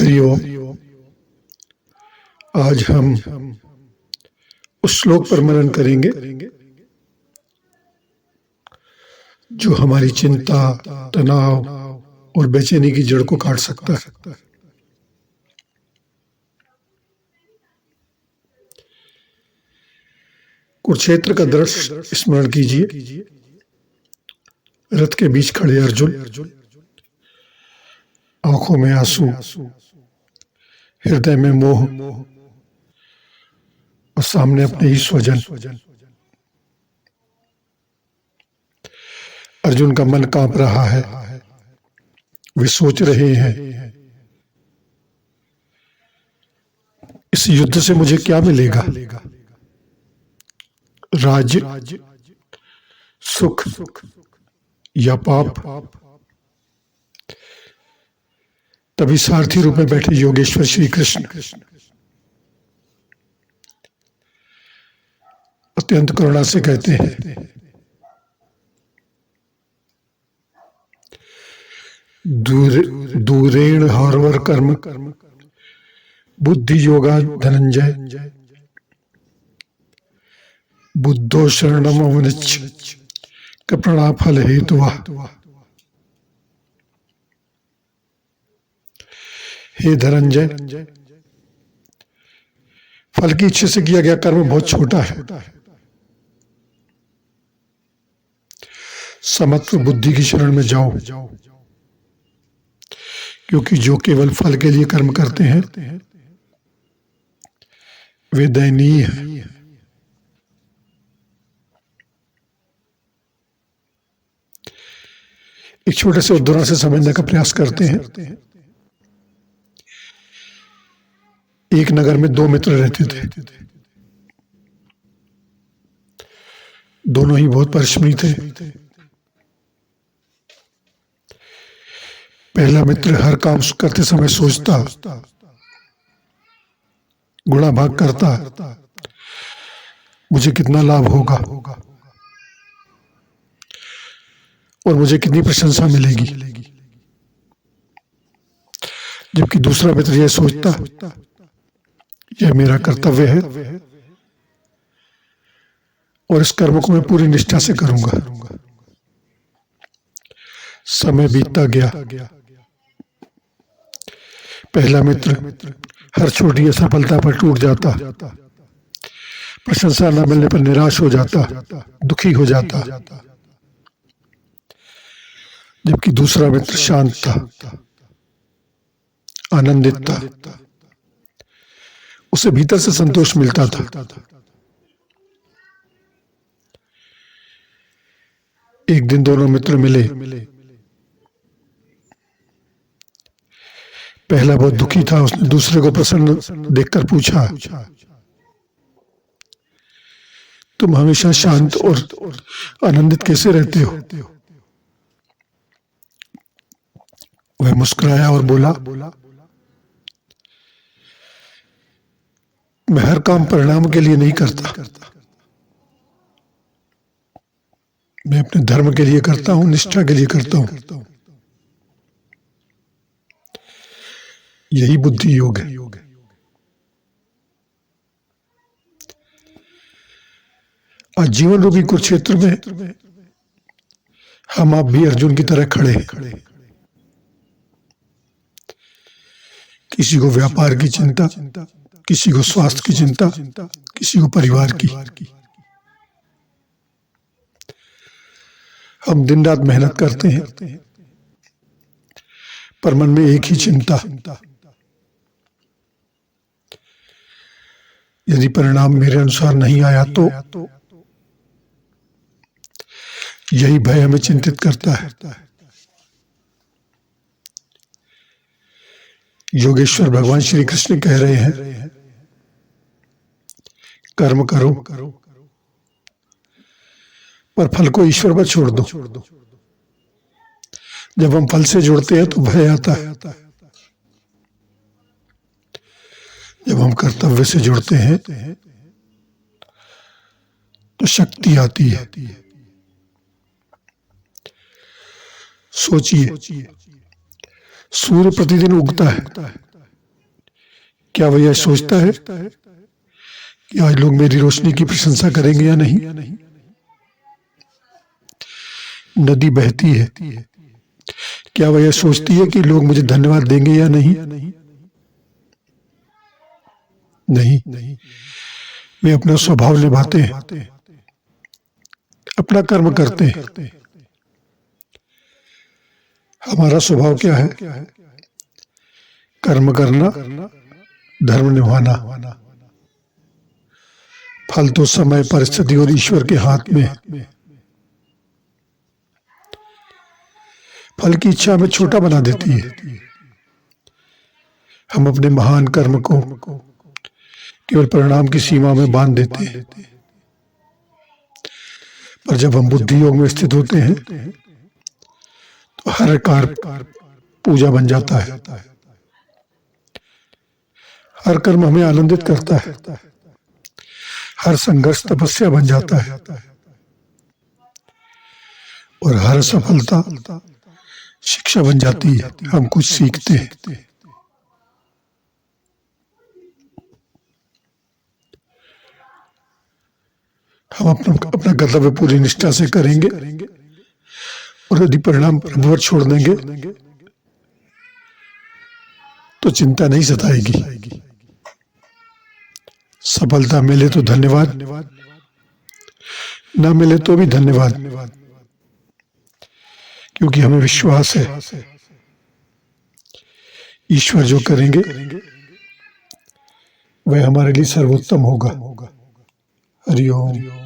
हरिओम। आज हम उस श्लोक पर मनन करेंगे जो हमारी चिंता, तनाव और बेचैनी की जड़ को काट सकता है। कुरुक्षेत्र का दृश्य स्मरण कीजिए। रथ के बीच खड़े अर्जुन, आंखों में आंसू, हृदय में मोह और सामने अपने ही स्वजन। अर्जुन का मन कांप रहा है। वे सोच रहे हैं, इस युद्ध से मुझे क्या मिलेगा? राज्य, सुख या पाप? तभी सारथी रूप में बैठे योगेश्वर श्री कृष्ण अत्यंत करुणा से कहते हैं, दूरेण हरवर कर्म बुद्धि योगा धनंजय बुद्धो शरणम अवनिच्छ कृपणा फल हेतुवा। हे धनंजय, फल की इच्छा से किया गया कर्म बहुत छोटा है। समत्व बुद्धि की शरण में जाओ, क्योंकि जो केवल फल के लिए कर्म करते हैं वे दयनीय हैं। एक छोटे से उदाहरण से समझने का प्रयास करते हैं। एक नगर में दो मित्र रहते थे। दोनों ही बहुत परिश्रमी थे। पहला मित्र हर काम करते समय सोचता, गुणा भाग करता, मुझे कितना लाभ होगा और मुझे कितनी प्रशंसा मिलेगी। जबकि दूसरा मित्र यह सोचता, यह मेरा कर्तव्य है और इस कर्म को मैं पूरी निष्ठा से करूंगा। समय बीतता गया। पहला मित्र हर छोटी असफलता पर टूट जाता, प्रशंसा न मिलने पर निराश हो जाता, दुखी हो जाता। जबकि दूसरा मित्र शांत था, आनंदित था, उसे भीतर से संतोष मिलता था। एक दिन दोनों मित्र मिले। पहला बहुत दुखी था। उसने दूसरे को प्रसन्न देखकर पूछा, तुम हमेशा शांत और आनंदित कैसे रहते हो? वह मुस्कुराया और बोला, मैं हर काम परिणाम के लिए नहीं करता, मैं अपने धर्म के लिए करता हूं, निष्ठा के लिए करता हूं। यही बुद्धि योग है। आज जीवन रूपी कुरुक्षेत्र में हम आप भी अर्जुन की तरह खड़े हैं। किसी को व्यापार की चिंता, किसी को स्वास्थ्य की चिंता, किसी को परिवार की। हम दिन रात मेहनत करते हैं, पर मन में एक ही चिंता, यदि परिणाम मेरे अनुसार नहीं आया तो। यही भय हमें चिंतित करता है। योगेश्वर भगवान श्री कृष्ण कह रहे हैं, कर्म करो पर फल को ईश्वर पर छोड़ दो। जब हम फल से जुड़ते हैं तो भय आता है। जब हम कर्तव्य से जुड़ते हैं तो शक्ति आती है। सोचिए, सूर्य प्रतिदिन उगता है, क्या वह यह सोचता है कि आज लोग मेरी रोशनी की प्रशंसा करेंगे या नहीं? नदी बहती है, क्या वह यह सोचती है कि लोग मुझे धन्यवाद देंगे या नहीं? नहीं, वे अपना स्वभाव निभाते हैं, अपना कर्म करते हैं। हमारा स्वभाव क्या है? कर्म करना, धर्म निभाना। फल तो समय, परिस्थिति और ईश्वर के हाथ में है। फल की इच्छा हमें छोटा बना देती है। हम अपने महान कर्म को केवल परिणाम की सीमा में बांध देते हैं। पर जब हम बुद्धि योग में स्थित होते हैं तो हर कार्य पूजा बन जाता है। हर कर्म हमें आनंदित करता है, हर संघर्ष तपस्या बन जाता है और हर सफलता शिक्षा बन जाती है। हम कुछ सीखते हैं। हम अपना कर्तव्य पूरी निष्ठा से करेंगे और यदि परिणाम प्रभु पर छोड़ देंगे तो चिंता नहीं सताएगी। सफलता मिले तो धन्यवाद, ना मिले तो भी धन्यवाद, क्योंकि हमें विश्वास है ईश्वर जो करेंगे वह हमारे लिए सर्वोत्तम होगा। हरि ओम।